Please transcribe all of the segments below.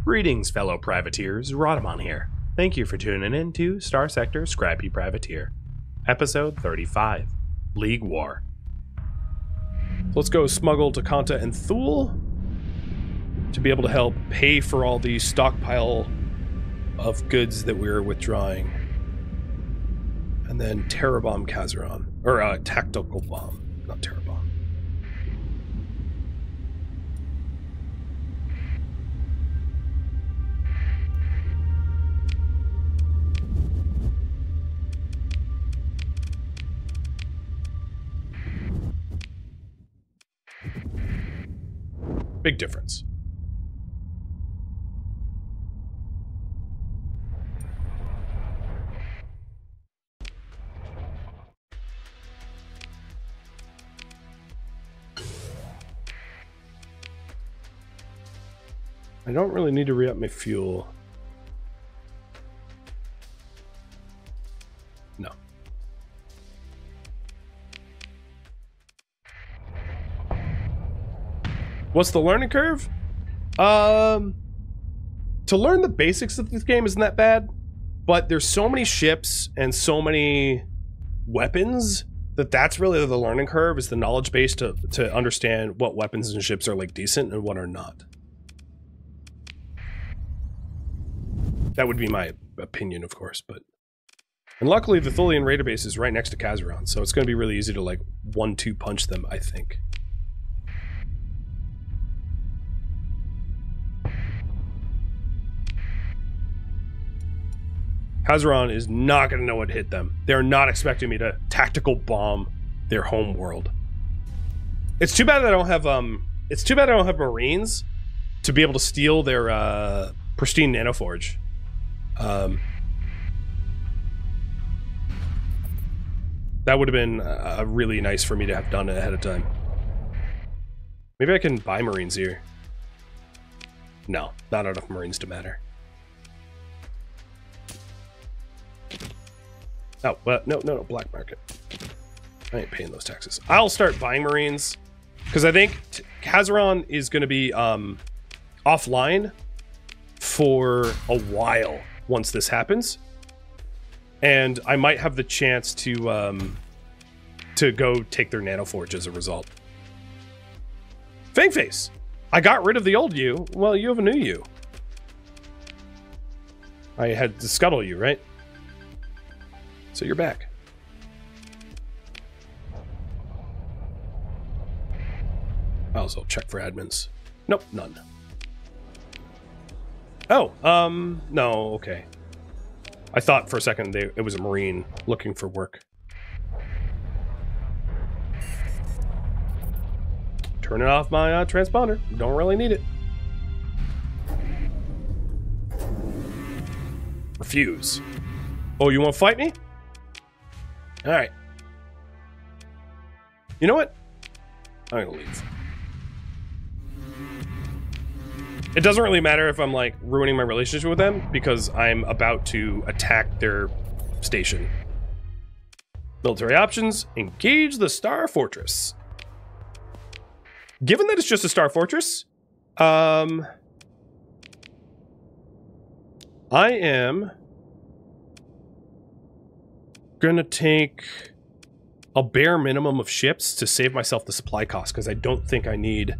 Greetings, fellow privateers. Rhadamant here. Thank you for tuning in to Starsector Scrappy Privateer, Episode 35, League War. So let's go smuggle Takanta and Thule to be able to help pay for all the stockpile of goods that we're withdrawing. And then Terror Bomb Kazaron. Or, Tactical Bomb, not Terror Bomb. Big difference. I don't really need to re-up my fuel. No. What's the learning curve? To learn the basics of this game isn't that bad, but there's so many ships and so many weapons that's really the learning curve, is the knowledge base to understand what weapons and ships are like decent and what are not. That would be my opinion, of course, but... And luckily the Thulian raider base is right next to Kazaron, so it's going to be really easy to like 1-2 punch them, I think. Kazaron is not going to know what hit them. They're not expecting me to tactical bomb their home world. It's too bad I don't have Marines to be able to steal their pristine nanoforge. That would have been really nice for me to have done it ahead of time. Maybe I can buy Marines here. No, not enough Marines to matter. Oh, well, no, black market. I ain't paying those taxes. I'll start buying Marines, because I think Kazaron is going to be offline for a while once this happens. And I might have the chance to go take their nanoforge as a result. Fangface! I got rid of the old you. Well, you have a new you. I had to scuttle you, right? So you're back. I also check for admins. Nope, none. Oh, no, okay. I thought for a second it was a Marine looking for work. Turning off my transponder. Don't really need it. Refuse. Oh, you want to fight me? Alright. You know what? I'm gonna leave. It doesn't really matter if I'm like ruining my relationship with them, because I'm about to attack their station. Military options, engage the Star Fortress. Given that it's just a Star Fortress, I am gonna take a bare minimum of ships to save myself the supply cost, because I don't think I need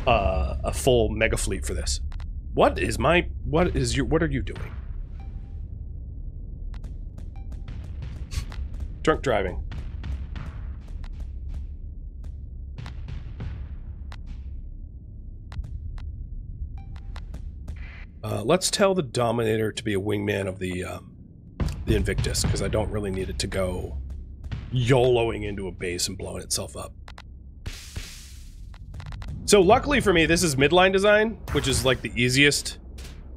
a full mega fleet for this. What are you doing? Drunk driving. Let's tell the Dominator to be a wingman of the Invictus, because I don't really need it to go YOLOing into a base and blowing itself up. So luckily for me, this is midline design, which is like the easiest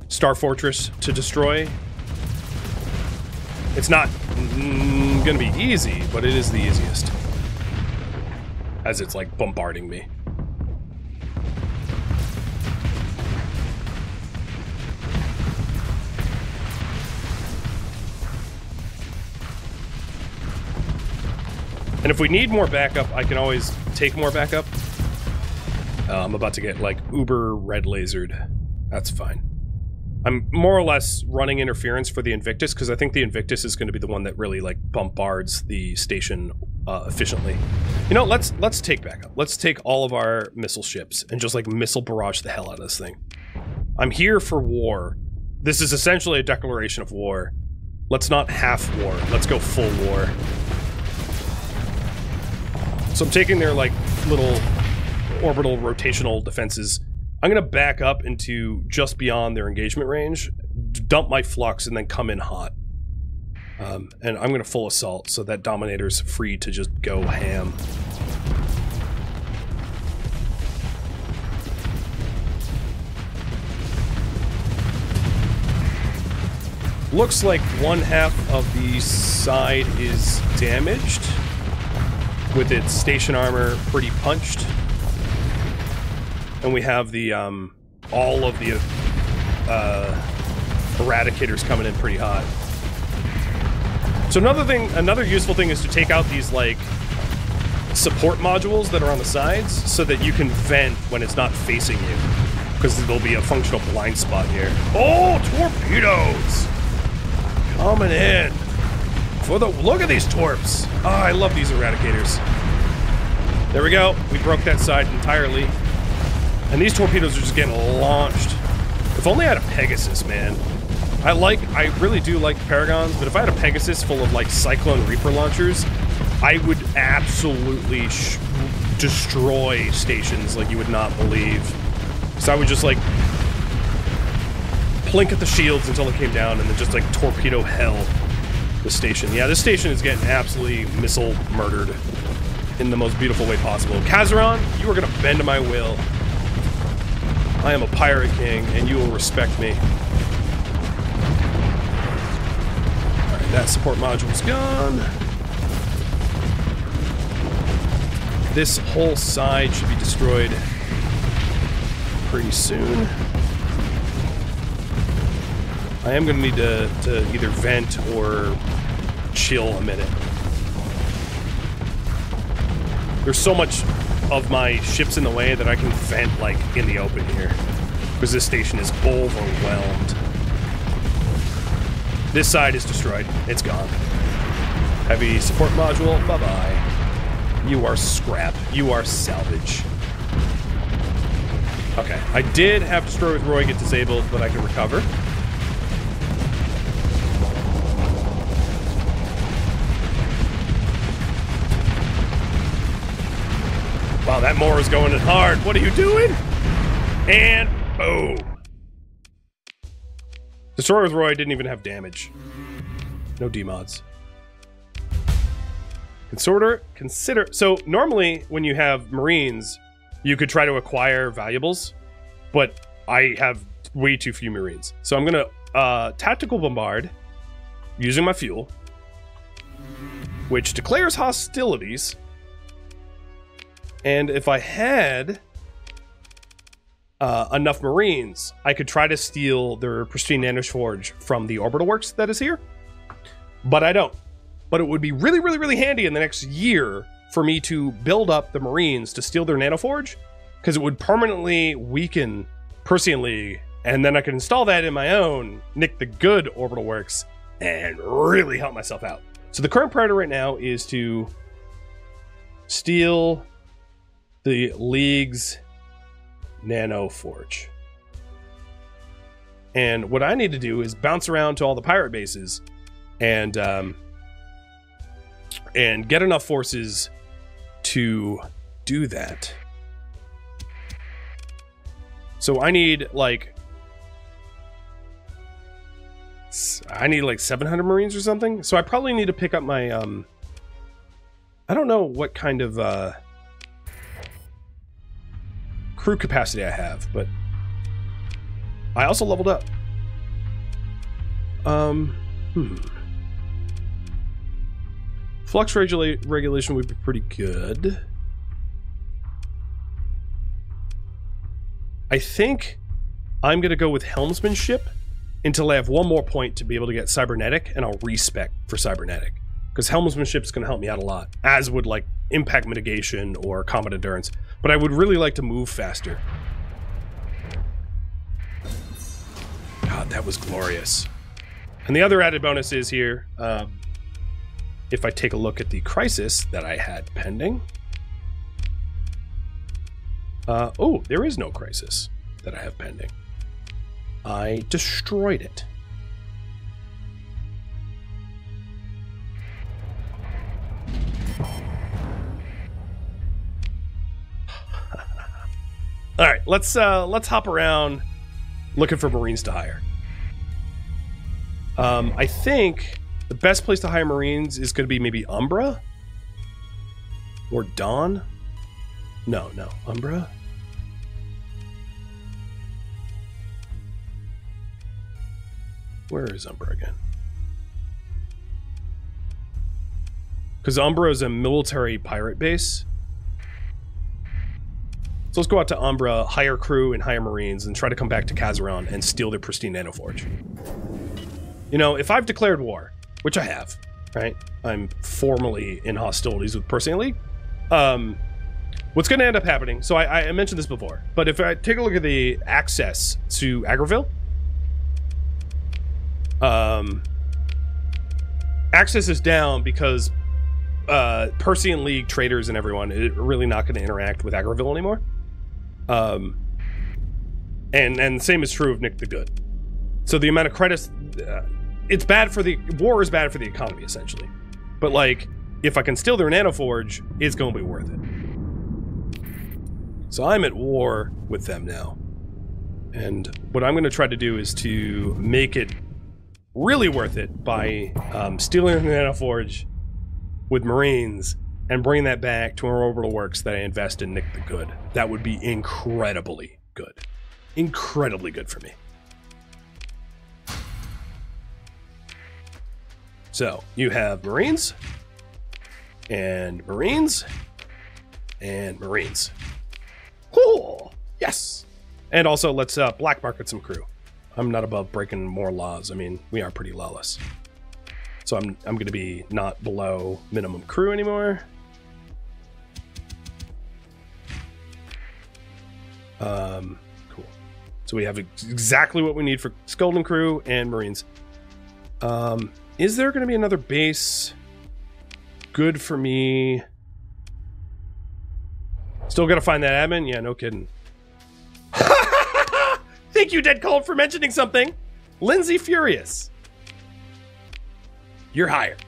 Star Fortress to destroy. It's not gonna be easy, but it is the easiest, as it's like bombarding me. And if we need more backup, I can always take more backup. I'm about to get, like, uber red lasered. That's fine. I'm more or less running interference for the Invictus because I think the Invictus is going to be the one that really like bombards the station efficiently. You know, let's take back up. Let's take all of our missile ships and just like missile barrage the hell out of this thing. I'm here for war. This is essentially a declaration of war. Let's not half war. Let's go full war. So I'm taking their like little orbital rotational defenses. I'm going to back up into just beyond their engagement range, dump my flux, and then come in hot. And I'm going to full assault so that Dominator's free to just go ham. Looks like one half of the side is damaged, with its station armor pretty punched. And we have the, all of the, Eradicators coming in pretty hot. So another useful thing is to take out these, like, support modules that are on the sides so that you can vent when it's not facing you. Because there'll be a functional blind spot here. Oh, torpedoes! Coming in. Look at these torps! Oh, I love these Eradicators. There we go. We broke that side entirely. And these torpedoes are just getting launched. If only I had a Pegasus, man. I really do like Paragons, but if I had a Pegasus full of, like, Cyclone Reaper launchers, I would absolutely destroy stations like you would not believe. So I would just, like, plink at the shields until it came down and then just, like, torpedo hell the station. Yeah, this station is getting absolutely missile murdered in the most beautiful way possible. Kazaron, you are gonna bend to my will. I am a pirate king, and you will respect me. Alright, that support module's gone. This whole side should be destroyed pretty soon. I am going to need to either vent or chill a minute. There's so much of my ships in the way that I can vent, like, in the open here. Because this station is overwhelmed. This side is destroyed. It's gone. Heavy support module, bye-bye. You are scrap. You are salvage. Okay, I did have Destroy with Roy get disabled, but I can recover. Wow, that Moore is going in hard. What are you doing? And boom. Destroyer with Roy didn't even have damage. No demods. Consider. So normally when you have Marines, you could try to acquire valuables, but I have way too few Marines. So I'm gonna tactical bombard using my fuel, which declares hostilities. And if I had enough Marines, I could try to steal their pristine nanoforge from the orbital works that is here. But I don't. But it would be really, really, really handy in the next year for me to build up the Marines to steal their nanoforge, because it would permanently weaken Persean League, and then I could install that in my own, nick the good orbital works, and really help myself out. So the current priority right now is to steal the League's Nano Forge. And what I need to do is bounce around to all the pirate bases and get enough forces to do that. So I need like 700 Marines or something. So I probably need to pick up my I don't know what kind of crew capacity I have, but I also leveled up. Flux regulation would be pretty good. I think I'm gonna go with helmsmanship until I have one more point to be able to get cybernetic, and I'll respec for cybernetic, because helmsmanship is gonna help me out a lot, as would like impact mitigation or combat endurance. But I would really like to move faster. God, God, that was glorious. And the other added bonus is here, if I take a look at the crisis that I had pending. Oh, there is no crisis that I have pending. I destroyed it. All right, let's hop around looking for Marines to hire. I think the best place to hire Marines is going to be maybe Umbra or Dawn. No, Umbra. Where is Umbra again? Because Umbra is a military pirate base. So let's go out to Umbra, hire crew and hire Marines, and try to come back to Kazaron and steal their pristine nanoforge. You know, if I've declared war, which I have, right? I'm formally in hostilities with Persean League. What's going to end up happening, so I mentioned this before, but if I take a look at the access to Agraville, access is down because Persean League traders and everyone are really not going to interact with Agraville anymore. And the same is true of Nick the Good. So the amount of credits, it's bad for the war is bad for the economy essentially. But like, if I can steal their nanoforge, it's going to be worth it. So I'm at war with them now, and what I'm going to try to do is to make it really worth it by stealing the nanoforge with Marines and bring that back to our orbital works that I invest in Nick the Good. That would be incredibly good. Incredibly good for me. So, you have Marines, and Marines, and Marines. Cool! Yes! And also, let's black market some crew. I'm not above breaking more laws. I mean, we are pretty lawless. So I'm going to be not below minimum crew anymore. Cool. So we have exactly what we need for Skeleton crew and Marines. Is there going to be another base good for me? Still got to find that admin? Yeah, no kidding. Thank you, Dead Cold, for mentioning something. Lindsay Furious. You're hired.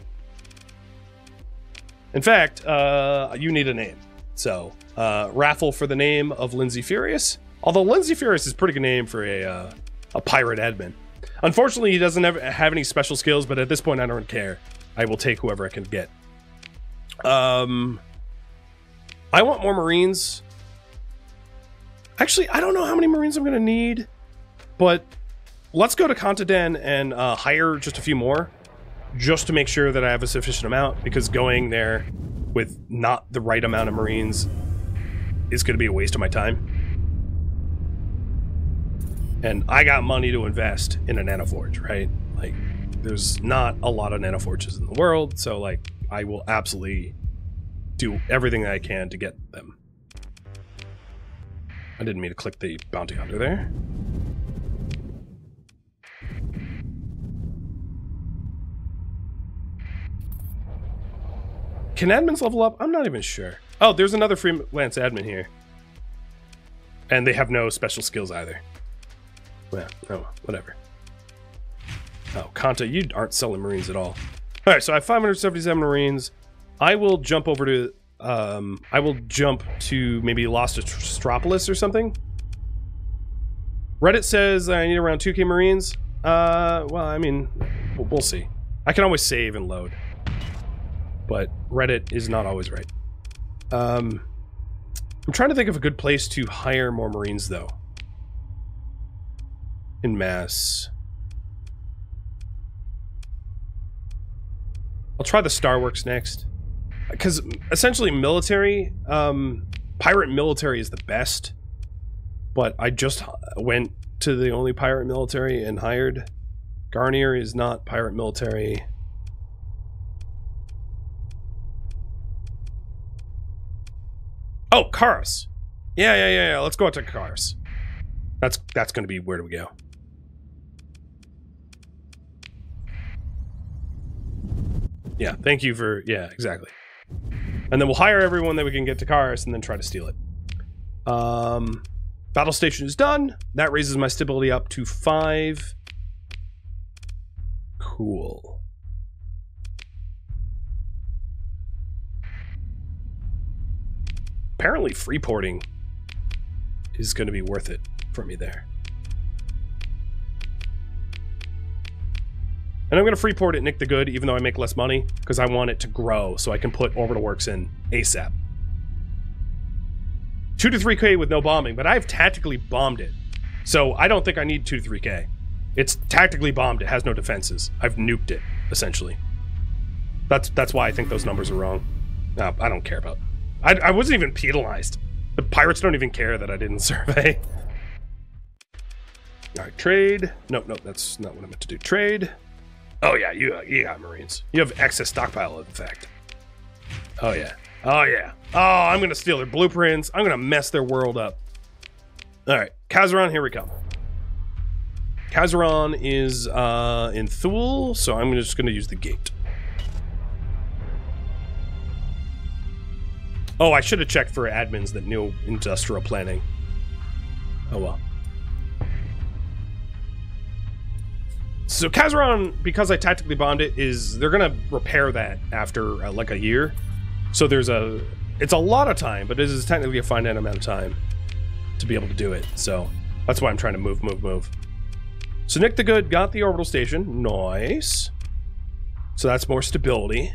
In fact, you need a name. So, raffle for the name of Lindsay Furious. Although Lindsay Furious is a pretty good name for a pirate admin. Unfortunately, he doesn't have any special skills, but at this point, I don't care. I will take whoever I can get. I want more Marines. Actually, I don't know how many Marines I'm going to need, but let's go to Contadin and hire just a few more, just to make sure that I have a sufficient amount, because going there with not the right amount of Marines is going to be a waste of my time. And I got money to invest in a nanoforge, right? Like, there's not a lot of nanoforges in the world, so like, I will absolutely do everything that I can to get them. I didn't mean to click the bounty hunter there. Can admins level up? I'm not even sure. Oh, there's another freelance admin here. And they have no special skills either. Well, oh, whatever. Oh, Kanta, you aren't selling Marines at all. Alright, so I have 577 Marines. I will jump over to... I will jump to maybe Lost Astropolis or something. Reddit says I need around 2k Marines. Well, I mean, we'll see. I can always save and load. But Reddit is not always right. I'm trying to think of a good place to hire more Marines, though. In mass. I'll try the Star Works next. Because essentially military, pirate military is the best. But I just went to the only pirate military and hired. Garnier is not pirate military. Oh, Karis. Yeah. Let's go out to Karis. That's going to be where do we go? Yeah, thank you for... Yeah, exactly. And then we'll hire everyone that we can get to Karis and then try to steal it. Battle station is done. That raises my stability up to 5. Cool. Apparently freeporting is going to be worth it for me there. And I'm going to freeport at Nick the Good, even though I make less money, because I want it to grow so I can put orbital works in ASAP. 2 to 3K with no bombing, but I've tactically bombed it. So I don't think I need 2 to 3K. It's tactically bombed. It has no defenses. I've nuked it, essentially. That's why I think those numbers are wrong. No, I don't care about it. I wasn't even penalized. The pirates don't even care that I didn't survey. Alright, trade. Nope, that's not what I meant to do. Trade. Oh yeah, you got Marines. You have excess stockpile, in fact. Oh yeah. Oh yeah. Oh, I'm gonna steal their blueprints. I'm gonna mess their world up. Alright, Kazaran, here we come. Kazaran is in Thule, so I'm just gonna use the gate. Oh, I should have checked for admins that knew industrial planning. Oh well. So Kazaran, because I tactically bombed it, they're gonna repair that after like a year. So it's a lot of time, but it is technically a finite amount of time to be able to do it. So that's why I'm trying to move. So Nick the Good got the orbital station, nice. So that's more stability.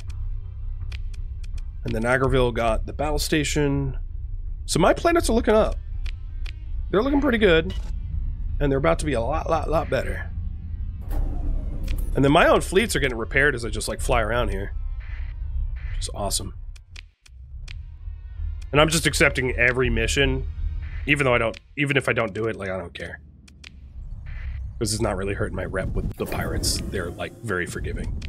And then Agreville got the battle station. So my planets are looking up. They're looking pretty good, and they're about to be a lot better. And then my own fleets are getting repaired as I just like fly around here. Which is awesome. And I'm just accepting every mission, even if I don't do it, like I don't care. This is not really hurting my rep with the pirates. They're like very forgiving.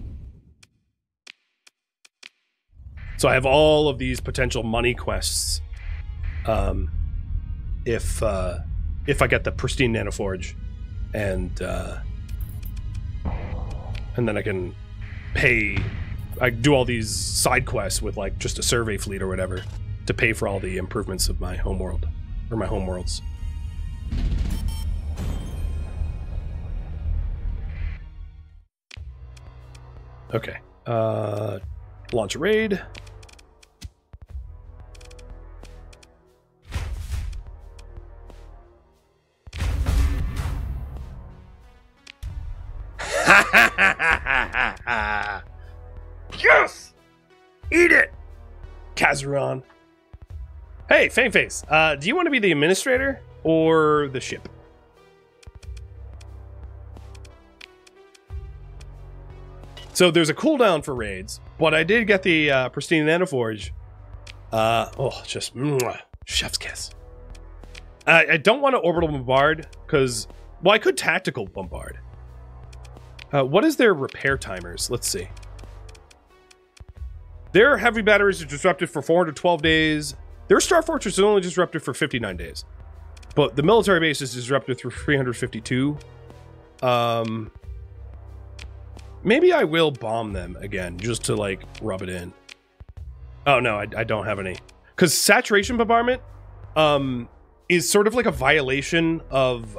So I have all of these potential money quests. If I get the pristine nanoforge, and then I can pay. I do all these side quests with like just a survey fleet or whatever to pay for all the improvements of my homeworld or my homeworlds. Okay. Launch a raid. Yes! Eat it! Kazaran. Hey, Fameface, do you want to be the administrator or the ship? So there's a cooldown for raids, but I did get the pristine nanoforge. Just chef's kiss. I don't want to orbital bombard because, well, I could tactical bombard. What is their repair timers? Let's see. Their heavy batteries are disrupted for 412 days. Their Star Fortress is only disrupted for 59 days. But the military base is disrupted through 352. Maybe I will bomb them again, just to, like, rub it in. Oh, no, I don't have any. Because saturation bombardment is sort of like a violation of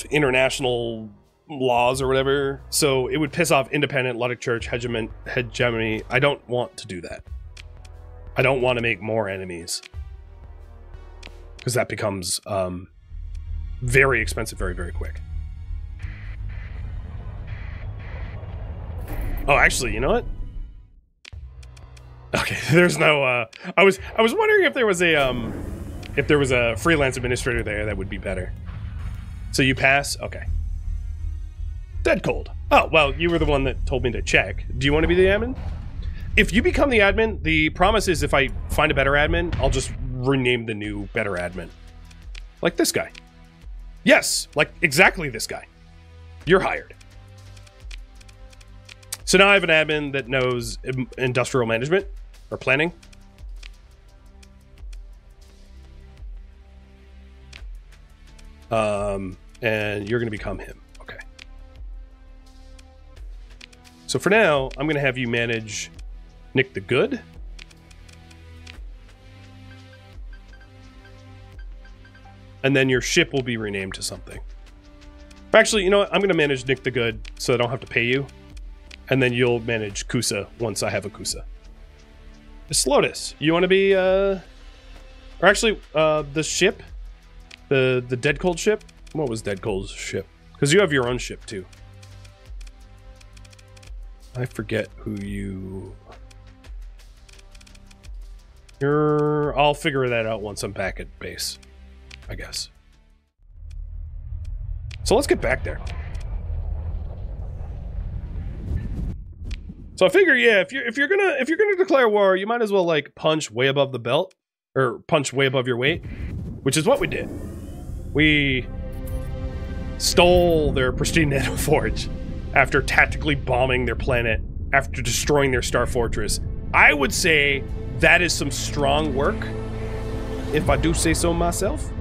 international laws or whatever. So it would piss off independent, Luddic Church, hegemony. I don't want to do that. I don't want to make more enemies. Because that becomes very expensive very, very quick. Oh, actually, you know what? Okay, there's no. I was wondering if there was a freelance administrator there that would be better. So you pass? Okay. Dead cold. Oh, well, you were the one that told me to check. Do you want to be the admin? If you become the admin, the promise is if I find a better admin, I'll just rename the new better admin. Like this guy. Yes, like exactly this guy. You're hired. So now I have an admin that knows industrial management or planning. And you're going to become him. Okay. So for now, I'm going to have you manage Nick the Good. And then your ship will be renamed to something. Actually, you know what? I'm going to manage Nick the Good so I don't have to pay you. And then you'll manage Kusa once I have a Kusa. Slotus, you want to be, or actually, the ship, the Dead Cold ship? What was Dead Cold's ship? Because you have your own ship, too. I forget who you... I'll figure that out once I'm back at base, I guess. So let's get back there. So I figure, yeah, if you're gonna declare war, you might as well like punch way above the belt, or punch way above your weight, which is what we did. We stole their pristine nanoforge after tactically bombing their planet, after destroying their star fortress. I would say that is some strong work, if I do say so myself.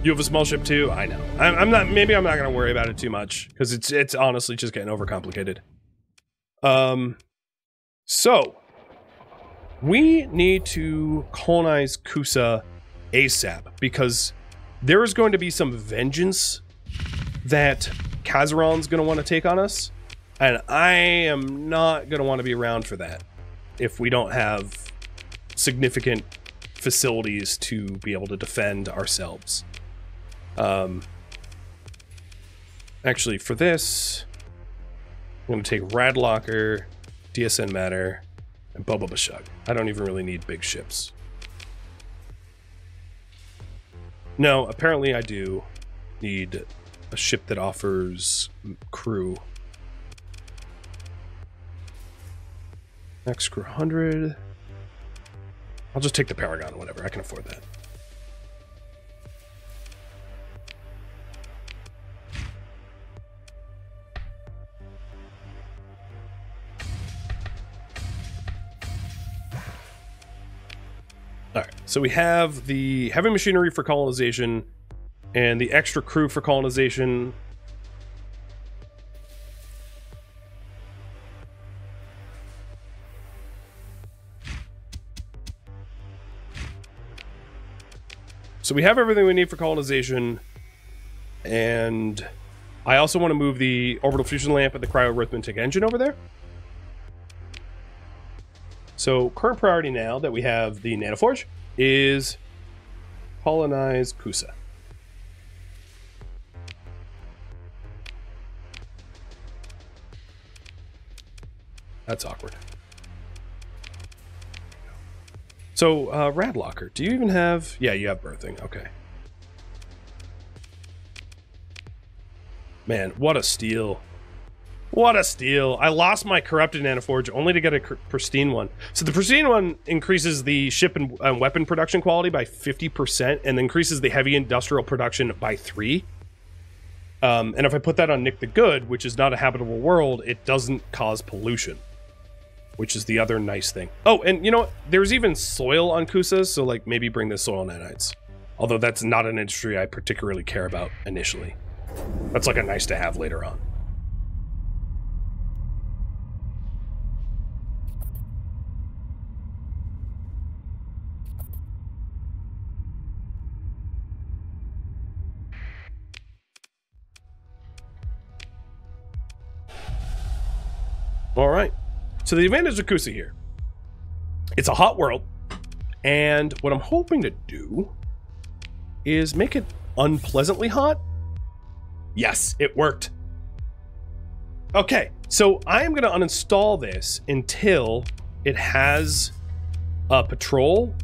You have a small ship too? I know. I'm not. Maybe I'm not gonna worry about it too much because it's honestly just getting overcomplicated. So we need to colonize Kusa ASAP because there is going to be some vengeance that Kazaron's gonna want to take on us, and I am not gonna want to be around for that if we don't have significant facilities to be able to defend ourselves. Actually, for this, I'm going to take Radlocker, DSN Matter, and Bubba Bashug. I don't even really need big ships. No, apparently I do need a ship that offers crew. Max crew 100. I'll just take the Paragon, whatever. I can afford that. Alright, so we have the heavy machinery for colonization and the extra crew for colonization. So we have everything we need for colonization, and I also want to move the orbital fusion lamp and the cryo-arithmetic engine over there. So current priority now that we have the nanoforge is colonize Kusa. That's awkward. So Radlocker, do you even have... Yeah, you have birthing. Okay. Man, what a steal. What a steal. I lost my corrupted nanoforge only to get a pristine one. So the pristine one increases the ship and weapon production quality by 50% and increases the heavy industrial production by 3. And if I put that on Nick the Good, which is not a habitable world, it doesn't cause pollution, which is the other nice thing. Oh, and you know what? There's even soil on Kusa, so like maybe bring the soil nanites. Although that's not an industry I particularly care about initially. That's like a nice to have later on. All right, so the advantage of Kusa here, it's a hot world, and what I'm hoping to do is make it unpleasantly hot. Yes, it worked. Okay, so I am going to uninstall this until it has a patrol,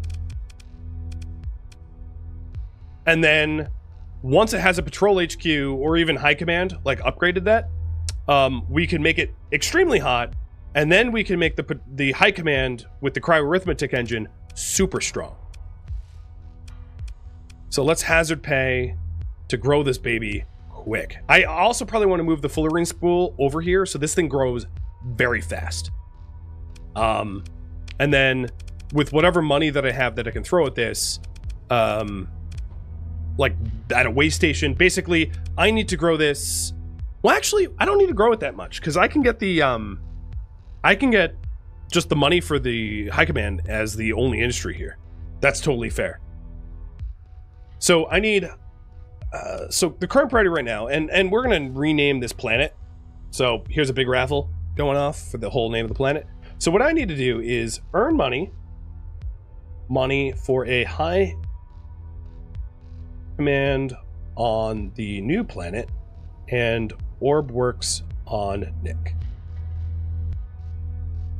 and then once it has a patrol HQ or even high command, like upgraded that, we can make it extremely hot, and then we can make the high command with the cryo-arithmetic engine super strong. So let's hazard pay to grow this baby quick. I also probably want to move the fullerene spool over here so this thing grows very fast. And then with whatever money that I have that I can throw at this, like at a way station, basically I need to grow this. Well, actually, I don't need to grow it that much because I can get the I can get just the money for the high command as the only industry here. That's totally fair. So I need so the current priority right now, and we're gonna rename this planet. So here's a big raffle going off for the whole name of the planet. So what I need to do is earn money for a high command on the new planet, and orb works on Nick.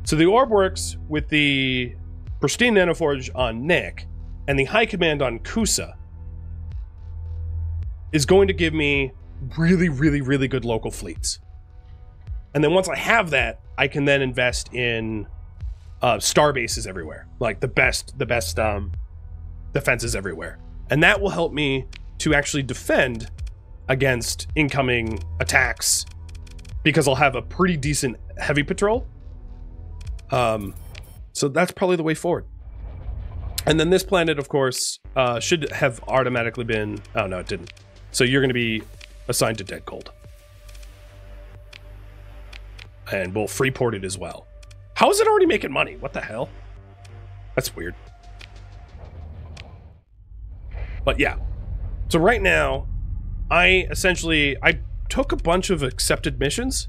So the orb works with the pristine nanoforge on Nick, and the high command on Kusa is going to give me really, really, really good local fleets. And then once I have that, I can then invest in star bases everywhere, like the best defenses everywhere. And that will help me to actually defend against incoming attacks because I'll have a pretty decent heavy patrol. So that's probably the way forward. And then this planet, of course, should have automatically been... Oh, no, it didn't. So you're going to be assigned to Dead Cold. And we'll freeport it as well. How is it already making money? What the hell? That's weird. But yeah. So right now, I took a bunch of accepted missions,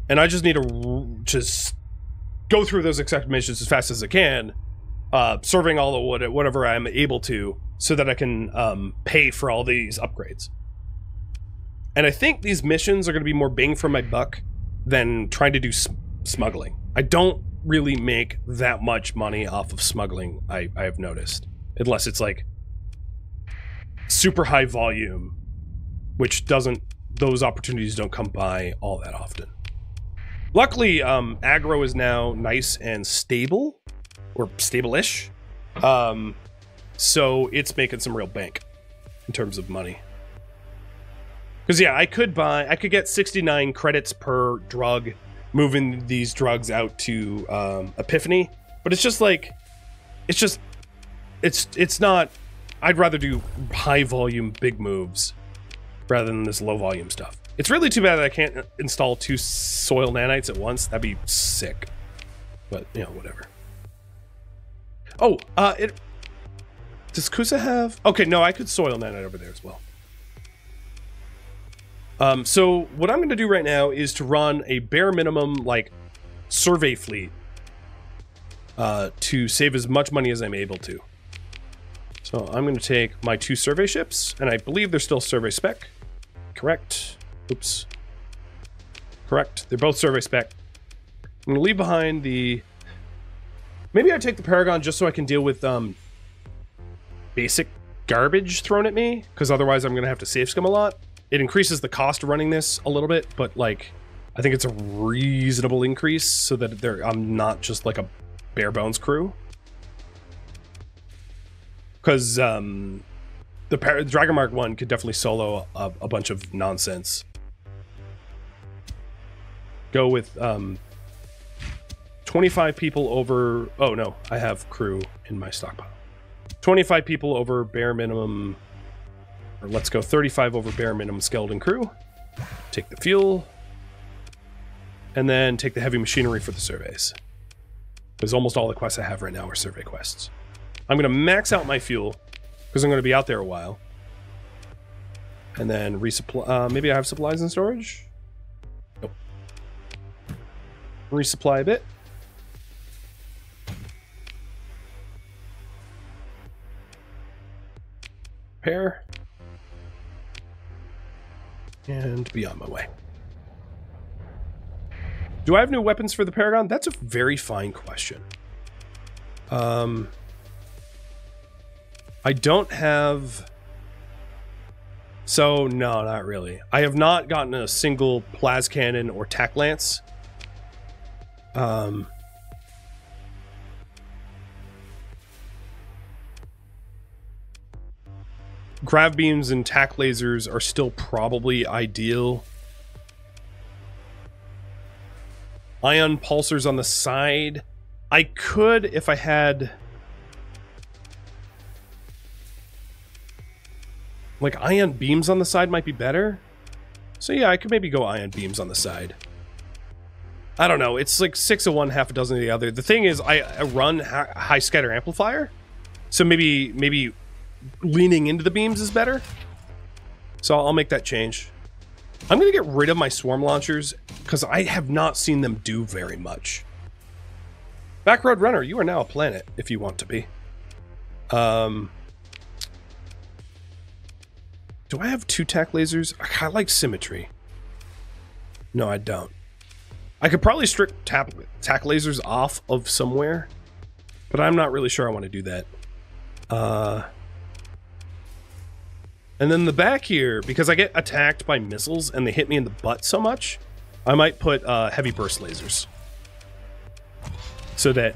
and I just need to just go through those accepted missions as fast as I can, serving all of whatever I'm able to, so that I can pay for all these upgrades. And I think these missions are going to be more bang for my buck than trying to do smuggling. I don't really make that much money off of smuggling, I've noticed. Unless it's like super high volume, which those opportunities don't come by all that often. Luckily, aggro is now nice and stable, or stable-ish. So it's making some real bank in terms of money. Because yeah, I could get 69 credits per drug, moving these drugs out to Epiphany, but it's just like, it's not. I'd rather do high volume, big moves rather than this low volume stuff. It's really too bad that I can't install 2 soil nanites at once. That'd be sick. But, you know, whatever. Oh, does Kusa have... Okay, no, I could soil nanite over there as well. So what I'm going to do right now is to run a bare minimum, like, survey fleet to save as much money as I'm able to. So I'm going to take my 2 survey ships, and I believe they're still survey spec. Correct. Oops. Correct. They're both survey spec. I'm going to leave behind the... Maybe I take the Paragon just so I can deal with basic garbage thrown at me, because otherwise I'm going to have to save scum a lot. It increases the cost of running this a little bit, but like, I think it's a reasonable increase so that I'm not just like a bare bones crew. Because the Dragon Mark 1 could definitely solo a bunch of nonsense. Go with 25 people over... Oh no, I have crew in my stockpile. 25 people over bare minimum... Or let's go 35 over bare minimum skeleton crew. Take the fuel. And then take the heavy machinery for the surveys. Because almost all the quests I have right now are survey quests. I'm going to max out my fuel, because I'm going to be out there a while. And then resupply... maybe I have supplies in storage? Nope. Resupply a bit. Repair. And be on my way. Do I have new weapons for the Paragon? That's a very fine question. I don't have... So, no, not really. I have not gotten a single Plas Cannon or Tac Lance. Grav beams and tac lasers are still probably ideal. Ion pulsars on the side. I could, if I had... like, ion beams on the side might be better. So yeah, I could maybe go ion beams on the side. I don't know. It's like 6 of one, half a dozen of the other. The thing is, I run high scatter amplifier. So maybe leaning into the beams is better. So I'll make that change. I'm going to get rid of my swarm launchers because I have not seen them do very much. Backroad Runner, you are now a planet if you want to be. Do I have 2 tack lasers? I like symmetry. No, I don't. I could probably strip tack lasers off of somewhere, but I'm not really sure I want to do that. And then the back here, because I get attacked by missiles and they hit me in the butt so much, I might put heavy burst lasers. So that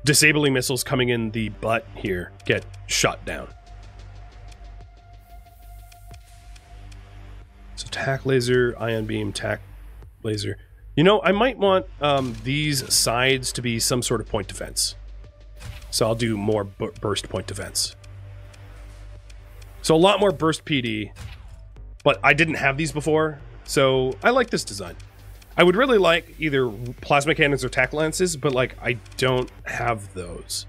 disabling missiles coming in the butt here get shot down. So tack laser, ion beam, tack laser. You know, I might want these sides to be some sort of point defense. So I'll do more burst point defense. So a lot more burst PD, but I didn't have these before, so I like this design. I would really like either plasma cannons or tack lances, but like I don't have those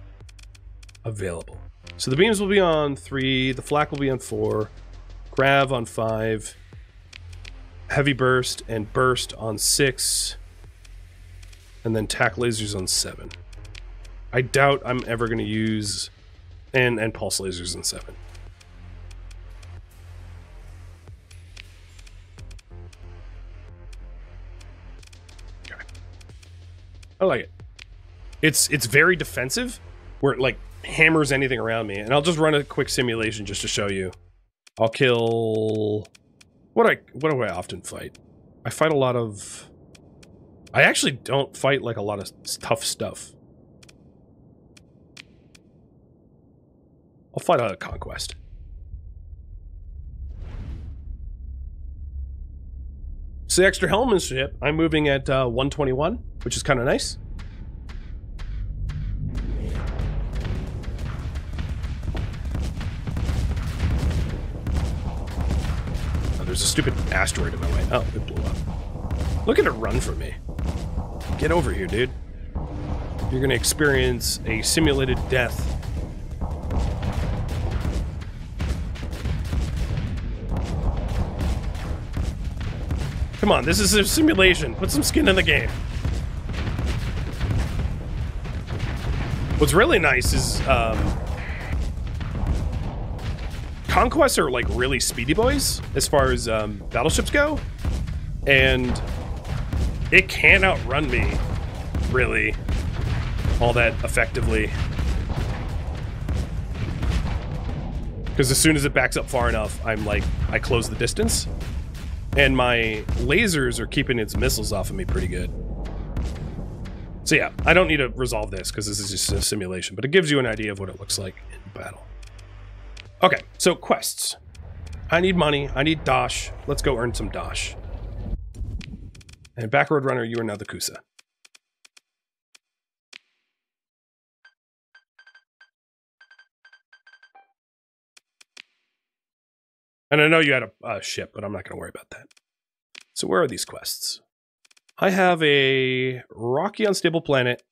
available. So the beams will be on 3, the flak will be on 4, grav on 5, heavy burst and burst on 6, and then tack lasers on 7. I doubt I'm ever going to use and pulse lasers on 7. I like it. It's very defensive, where it like hammers anything around me. And I'll just run a quick simulation just to show you. I'll kill... What do I often fight? I fight a lot of... I actually don't fight like a lot of tough stuff. I'll fight a conquest. So the extra helmet ship, I'm moving at 121, which is kind of nice. Oh, there's a stupid asteroid in my way. Oh, it blew up. Look at it run from me. Get over here, dude. You're gonna experience a simulated death. Come on, this is a simulation. Put some skin in the game. What's really nice is, conquests are like really speedy boys as far as battleships go, and it can't outrun me really all that effectively. Because as soon as it backs up far enough, I'm like, I close the distance. And my lasers are keeping its missiles off of me pretty good. So yeah, I don't need to resolve this because this is just a simulation, but it gives you an idea of what it looks like in battle. Okay, so quests. I need money, I need Dosh. Let's go earn some Dosh. And Backroad Runner, you are now the Kusa. And I know you had a ship, but I'm not going to worry about that. So where are these quests? I have a rocky unstable planet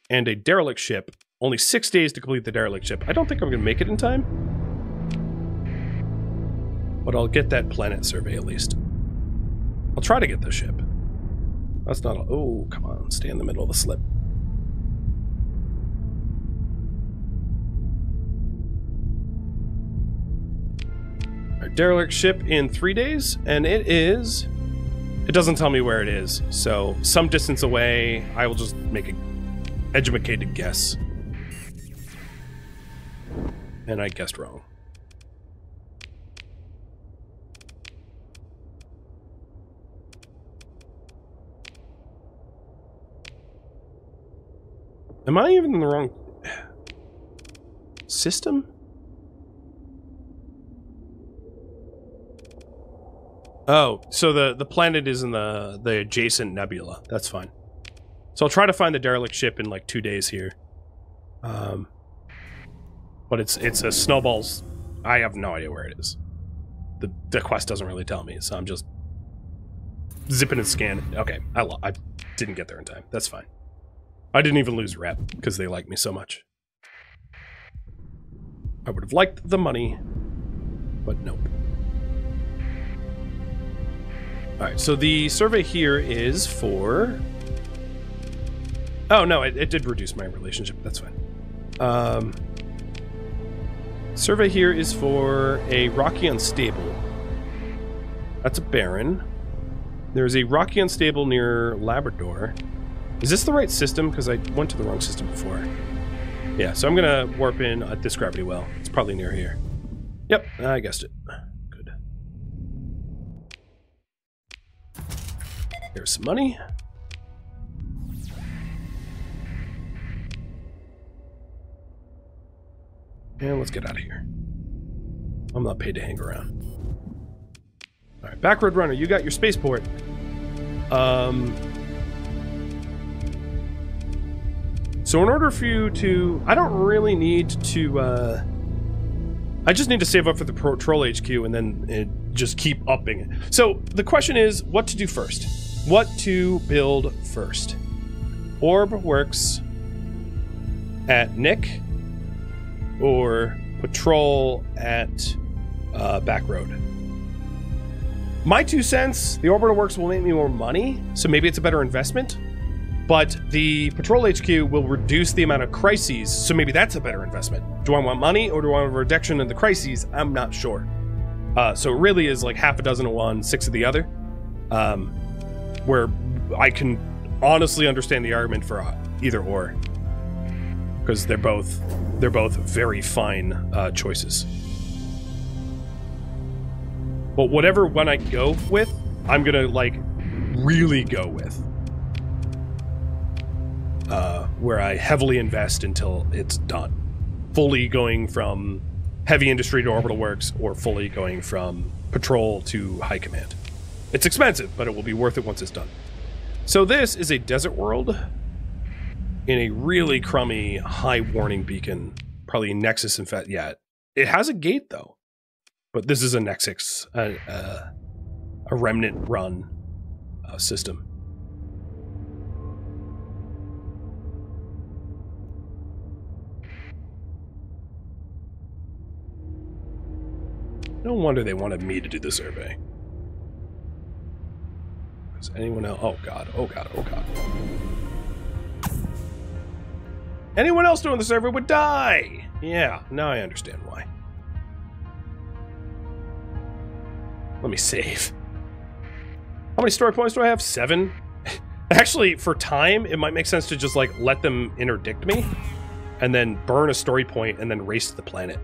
and a derelict ship. Only 6 days to complete the derelict ship. I don't think I'm going to make it in time. But I'll get that planet survey at least. I'll try to get the ship. That's not a... Oh, come on. Stay in the middle of the slip. Our derelict ship in 3 days, and it is... It doesn't tell me where it is, so some distance away, I will just make an educated guess. And I guessed wrong. Am I even in the wrong system? Oh, so the planet is in the adjacent nebula. That's fine. So I'll try to find the derelict ship in like 2 days here. But it's a snowball's... I have no idea where it is. The quest doesn't really tell me, so I'm just zipping and scanning. Okay, I didn't get there in time. That's fine. I didn't even lose rep because they like me so much. I would have liked the money, but nope. Alright, so the survey here is for... Oh, no, it did reduce my relationship. That's fine. Survey here is for a rocky unstable. That's a barren. There's a rocky unstable near Labrador. Is this the right system? Because I went to the wrong system before. Yeah, so I'm going to warp in at this gravity well. It's probably near here. Yep, I guessed it. Good. Here's some money. And let's get out of here. I'm not paid to hang around. Alright, Backroad Runner, you got your spaceport. So in order for you to... I don't really need to, I just need to save up for the Patrol HQ and then just keep upping it. So the question is, what to do first? What to build first? Orb works at Nick, or Patrol at Backroad. My 2 cents, the Orbital Works will make me more money, so maybe it's a better investment. But the Patrol HQ will reduce the amount of crises, so maybe that's a better investment. Do I want money, or do I want a reduction in the crises? I'm not sure. So it really is like half a dozen of one, 6 of the other. Where I can honestly understand the argument for either or. Because they're both very fine choices. But whatever one I go with, I'm gonna like really go with. Where I heavily invest until it's done. Fully going from heavy industry to orbital works, or fully going from patrol to high command. It's expensive, but it will be worth it once it's done. So this is a desert world in a really crummy high warning beacon. Probably a Nexus, in fact. Yeah, it has a gate though. But this is a Nexus, a remnant run system. No wonder they wanted me to do the survey. Is anyone else? Oh god, oh god, oh god. Anyone else doing the survey would die! Yeah, now I understand why. Let me save. How many story points do I have? 7? Actually, for time, it might make sense to just, like, let them interdict me, and then burn a story point, and then race to the planet.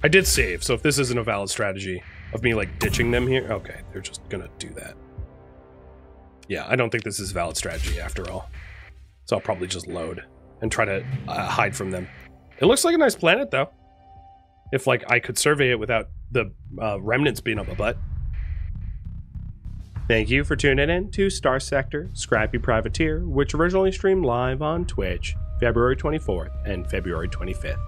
I did save, so if this isn't a valid strategy of me, like, ditching them here... Okay, they're just gonna do that. Yeah, I don't think this is a valid strategy after all. So I'll probably just load and try to hide from them. It looks like a nice planet, though. If, like, I could survey it without the remnants being up my butt. Thank you for tuning in to Starsector Scrappy Privateer, which originally streamed live on Twitch, February 24th and February 25th.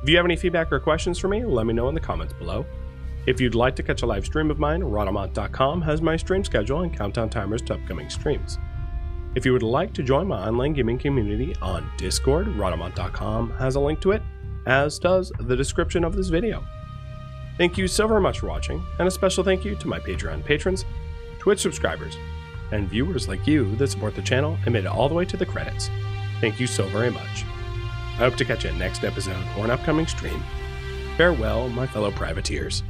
If you have any feedback or questions for me, let me know in the comments below. If you'd like to catch a live stream of mine, Rhadamant.com has my stream schedule and countdown timers to upcoming streams. If you would like to join my online gaming community on Discord, Rhadamant.com has a link to it, as does the description of this video. Thank you so very much for watching, and a special thank you to my Patreon patrons, Twitch subscribers, and viewers like you that support the channel and made it all the way to the credits. Thank you so very much. I hope to catch you next episode or an upcoming stream. Farewell, my fellow privateers.